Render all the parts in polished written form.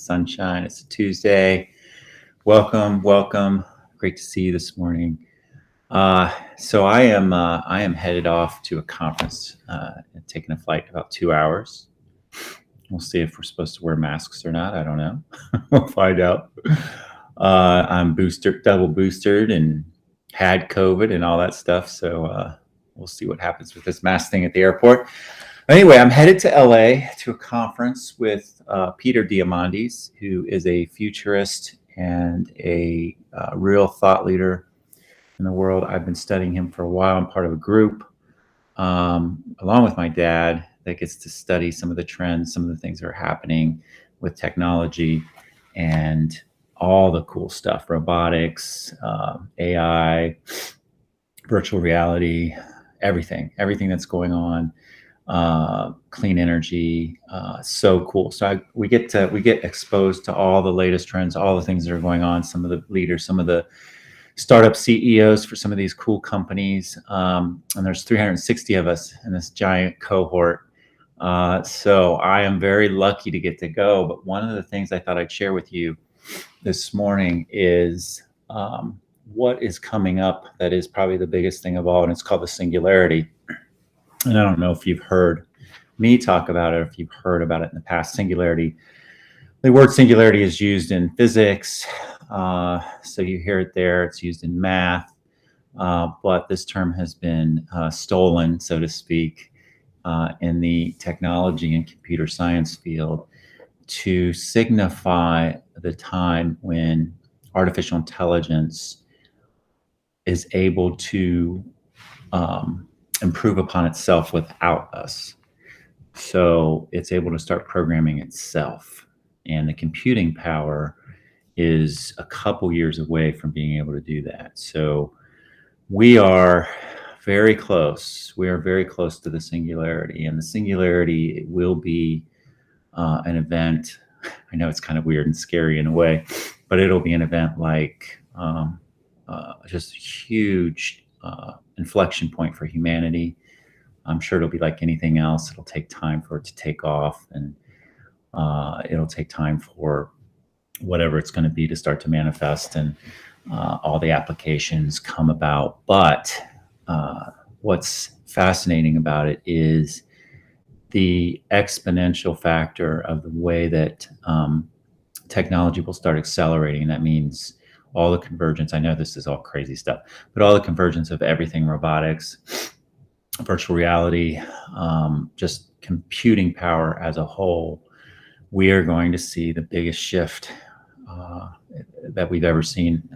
sunshine. It's a Tuesday. Welcome, welcome. Great to see you this morning. So I am headed off to a conference, taking a flight in about 2 hours. We'll see if we're supposed to wear masks or not. I don't know. We'll find out. I'm double boosted, and had COVID and all that stuff. So we'll see what happens with this mask thing at the airport. Anyway, I'm headed to LA to a conference with Peter Diamandis, who is a futurist and a real thought leader in the world. I've been studying him for a while. I'm part of a group, along with my dad, that gets to study some of the trends, some of the things that are happening with technology and all the cool stuff, robotics, AI, virtual reality, everything that's going on. Clean energy, so cool. So we get exposed to all the latest trends, all the things that are going on. Some of the leaders, some of the startup CEOs for some of these cool companies, and there's 360 of us in this giant cohort. So I am very lucky to get to go. But one of the things I thought I'd share with you this morning is what is coming up that is probably the biggest thing of all, and it's called the Singularity. And I don't know if you've heard me talk about it, or if you've heard about it in the past. Singularity, the word singularity is used in physics. So you hear it there. It's used in math. But this term has been stolen, so to speak, in the technology and computer science field to signify the time when artificial intelligence is able to improve upon itself without us. So it's able to start programming itself. And the computing power is a couple years away from being able to do that. So we are very close. We are very close to the singularity. And the singularity will be an event. I know it's kind of weird and scary in a way, but it'll be an event like just a huge inflection point for humanity. I'm sure it'll be like anything else. It'll take time for it to take off, and it'll take time for whatever it's going to be to start to manifest, and all the applications come about. But what's fascinating about it is the exponential factor of the way that technology will start accelerating. And that means all the convergence. I know this is all crazy stuff, but all the convergence of everything, robotics, virtual reality, just computing power as a whole. We are going to see the biggest shift that we've ever seen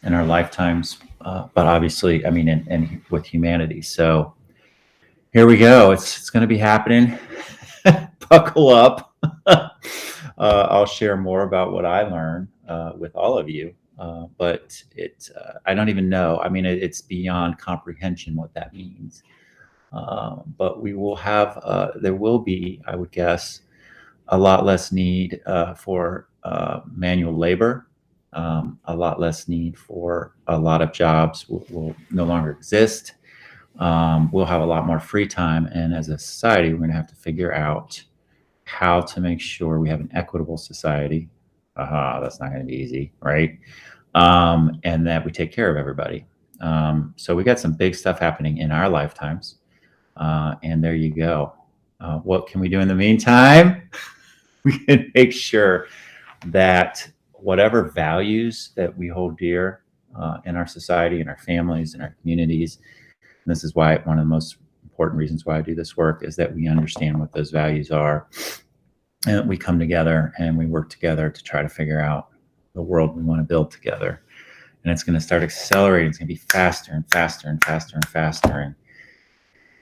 in our lifetimes, but obviously, I mean, and with humanity. So here we go. It's going to be happening. Buckle up. I'll share more about what I learn with all of you. But I don't even know. I mean, it's beyond comprehension what that means. But we will have, there will be, I would guess, a lot less need for manual labor, a lot less need for a lot of jobs will no longer exist. We'll have a lot more free time. And as a society, we're going to have to figure out how to make sure we have an equitable society. That's not going to be easy, right? And that we take care of everybody. So we got some big stuff happening in our lifetimes. And there you go. What can we do in the meantime? We can make sure that whatever values that we hold dear in our society, in our families, in our communities, and this is why one of the most important reasons why I do this work is that we understand what those values are. And we come together and we work together to try to figure out the world we want to build together. And it's going to start accelerating. It's going to be faster and faster and faster and faster. And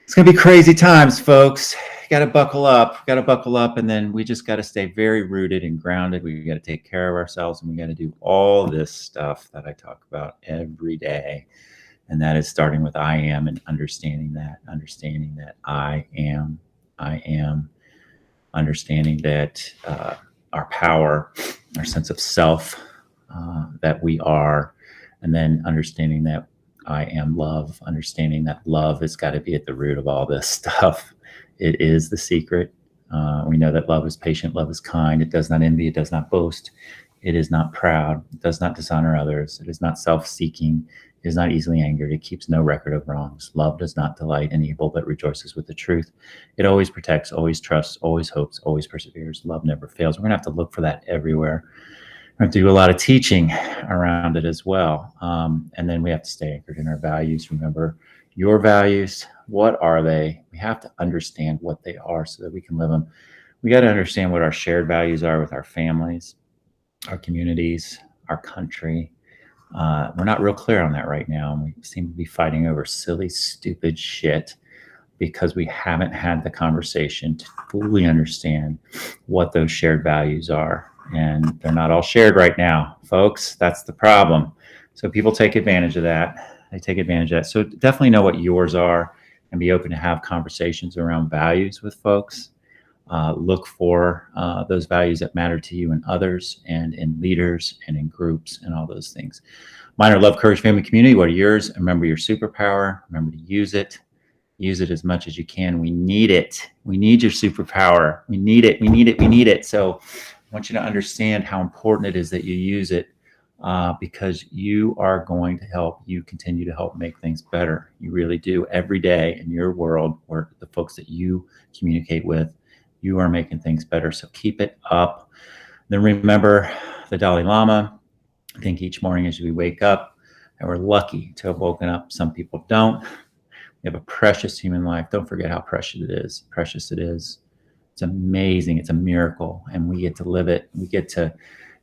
it's going to be crazy times, folks. You got to buckle up. And then we just got to stay very rooted and grounded. We got to take care of ourselves, and we got to do all this stuff that I talk about every day. And that is starting with I am, and understanding that I am, understanding that our power, our sense of self, that we are, and then understanding that I am love, understanding that love has got to be at the root of all this stuff. It is the secret. We know that love is patient, love is kind. It does not envy, it does not boast. It is not proud, it does not dishonor others. It is not self-seeking, it is not easily angered. It keeps no record of wrongs. Love does not delight in evil, but rejoices with the truth. It always protects, always trusts, always hopes, always perseveres. Love never fails. We're going to have to look for that everywhere. We have to do a lot of teaching around it as well. And then we have to stay anchored in our values. Remember your values. What are they? We have to understand what they are so that we can live them. We got to understand what our shared values are with our families, our communities, our country. We're not real clear on that right now. And we seem to be fighting over silly, stupid shit because we haven't had the conversation to fully understand what those shared values are. And they're not all shared right now, folks. That's the problem. So people take advantage of that. They take advantage of that. So definitely know what yours are and be open to have conversations around values with folks. Look for those values that matter to you and others and in leaders and in groups and all those things. Mine are love, courage, family, community. What are yours? Remember your superpower. Remember to use it. Use it as much as you can. We need it. We need your superpower. We need it. We need it. We need it. So I want you to understand how important it is that you use it because you are going to help you continue to help make things better. You really do. Every day in your world, or the folks that you communicate with, you are making things better. So keep it up. Then remember the Dalai Lama. I think each morning as we wake up, and we're lucky to have woken up. Some people don't. We have a precious human life. Don't forget how precious it is. Precious it is. It's amazing. It's a miracle. And we get to live it. We get to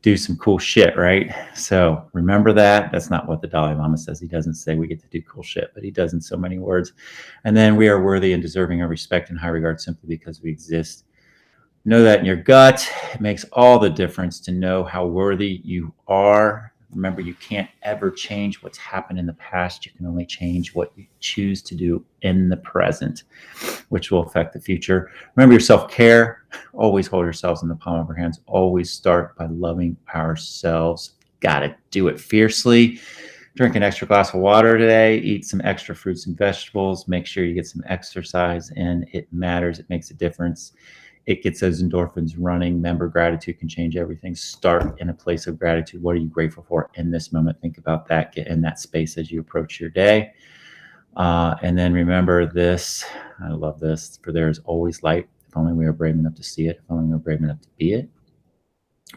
do some cool shit, right? So remember that. That's not what the Dalai Lama says. He doesn't say we get to do cool shit, but he does in so many words. And then we are worthy and deserving of respect and high regard simply because we exist. Know that in your gut. It makes all the difference to know how worthy you are. Remember, you can't ever change what's happened in the past. You can only change what you choose to do in the present, which will affect the future. Remember your self-care. Always hold yourselves in the palm of your hands. Always start by loving ourselves. Got to do it fiercely. Drink an extra glass of water today. Eat some extra fruits and vegetables. Make sure you get some exercise in. It matters. It makes a difference. It gets those endorphins running. Remember, gratitude can change everything. Start in a place of gratitude. What are you grateful for in this moment? Think about that. Get in that space as you approach your day. And then remember this. I love this. For there is always light. If only we are brave enough to see it. If only we are brave enough to be it.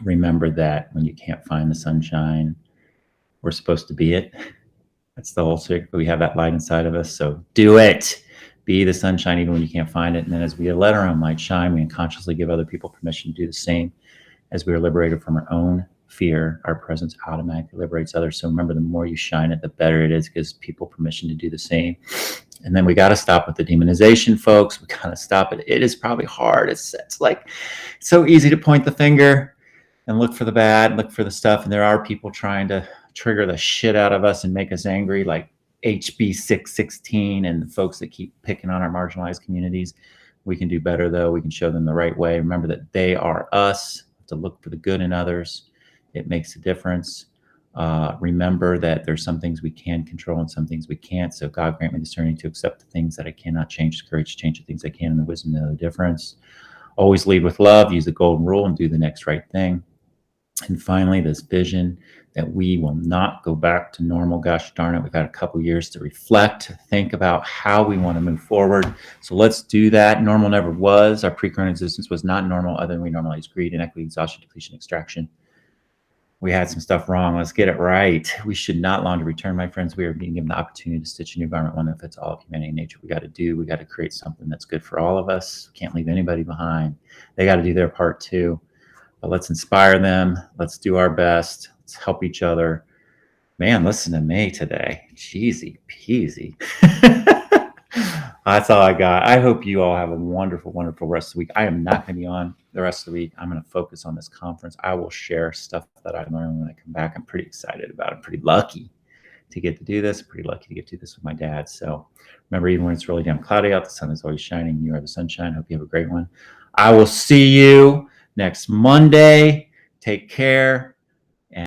Remember that when you can't find the sunshine, we're supposed to be it. That's the whole secret. We have that light inside of us. So do it. Be the sunshine even when you can't find it. And then as we let our own light shine, we unconsciously give other people permission to do the same. As we are liberated from our own fear, our presence automatically liberates others. So remember, the more you shine it, the better it is. It gives people permission to do the same. And then we got to stop with the demonization, folks. We got to stop it. It is probably hard. It's like so easy to point the finger and look for the bad, look for the stuff. And there are people trying to trigger the shit out of us and make us angry, like HB 616 and the folks that keep picking on our marginalized communities. We can do better, though. We can show them the right way. Remember that they are us. To look for the good in others. It makes a difference. Remember that there's some things we can control and some things we can't. So God grant me the discerning to accept the things that I cannot change, the courage to change the things I can, and the wisdom to know the difference. Always lead with love, use the golden rule, and do the next right thing. And finally, this vision that we will not go back to normal. Gosh darn it, we've had a couple years to reflect, to think about how we want to move forward. So let's do that. Normal never was. Our pre-current existence was not normal, other than we normalized greed, inequity, exhaustion, depletion, extraction. We had some stuff wrong. Let's get it right. We should not long to return, my friends. We are being given the opportunity to stitch a new environment, one that fits all of humanity and nature. We got to create something that's good for all of us. Can't leave anybody behind. They got to do their part too. But let's inspire them. Let's do our best. Let's help each other. Man, listen to me today. Jeezy peasy. That's all I got. I hope you all have a wonderful, wonderful rest of the week. I am not going to be on the rest of the week. I'm going to focus on this conference. I will share stuff that I learned when I come back. I'm pretty excited about it. I'm pretty lucky to get to do this. I'm pretty lucky to get to do this with my dad. So remember, even when it's really damn cloudy out, the sun is always shining. You are the sunshine. Hope you have a great one. I will see you next Monday. Take care.